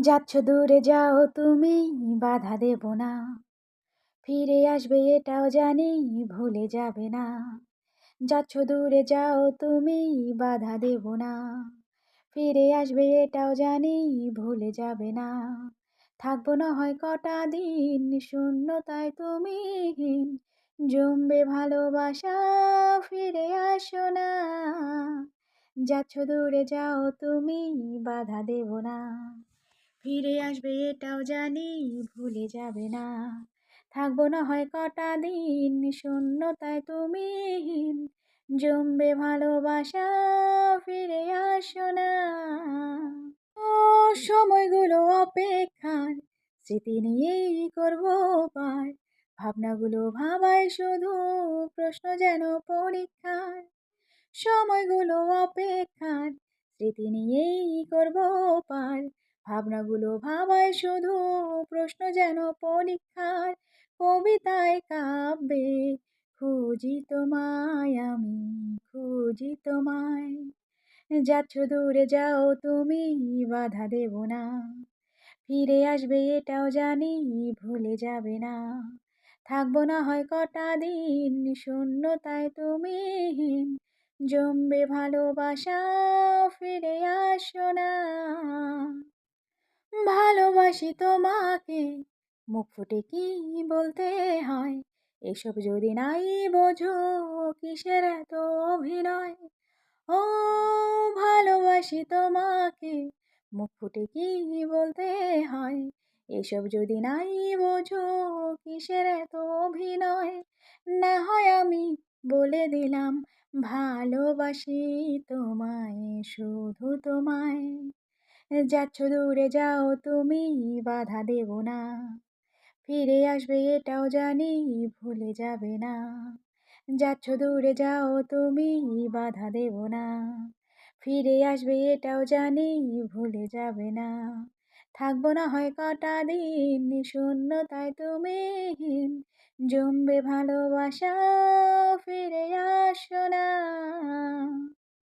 যাচ্ছ দূরে যাও তুমি, বাধা দেব না। ফিরে আসবে এটাও জানি, ভুলে যাবে না। যাচ্ছ দূরে যাও তুমি, বাধা দেব না। ফিরে আসবে এটাও জানি, ভুলে যাবে না। থাকবো না হয় কটা দিন শূন্যতায় তুমিহীন, জমবে ভালোবাসা, ফিরে আসো না। যাচ্ছ দূরে যাও তুমি, বাধা দেব না। ফিরে আসবে এটাও জানি, ভুলে যাবে না। থাকবো না হয় কটা দিন শূন্যতায় তুমিহীন, জমবে ভালোবাসা, ফিরে আসো না। ও সময়গুলো অপেক্ষার, স্মৃতি নিয়েই করবো পার। ভাবনাগুলো ভাবায় শুধু, প্রশ্ন যেন পরীক্ষার। সময়গুলো অপেক্ষার, স্মৃতি নিয়েই করবো পার। ভাবনাগুলো ভাবায় শুধু, প্রশ্ন যেন পরীক্ষার। কবিতায় কাব্যে খুঁজি তোমায় আমি, খুঁজি তোমায়। যাচ্ছ দূরে যাও তুমি, বাধা দেব না। ফিরে আসবে এটাও জানি, ভুলে যাবে না। থাকবো না হয় কটা দিন শূন্যতায় তুমিহীন, জমবে ভালোবাসা, ফিরে আসো না। ভালোবাসি তোমাকে, মুখ ফুটে কি বলতে হয়? এসব যদি নাই বোঝো, কিসের এত অভিনয়? ও ভালোবাসি তোমাকে, মুখ ফুটে কি বলতে হয়? এসব যদি নাই বোঝো, কিসের এত অভিনয়? না হয় আমি বলে দিলাম, ভালোবাসি তোমায়, শুধু তোমায়। যাচ্ছ দূরে যাও তুমি, বাধা দেব না। ফিরে আসবে এটাও জানি, ভুলে যাবে না। যাচ্ছ দূরে যাও তুমি, বাধা দেব না। ফিরে আসবে এটাও জানি, ভুলে যাবে না। থাকবো না হয় কটা দিন শূন্যতায় তুমিহীন, জমবে ভালোবাসা, ফিরে আসো না।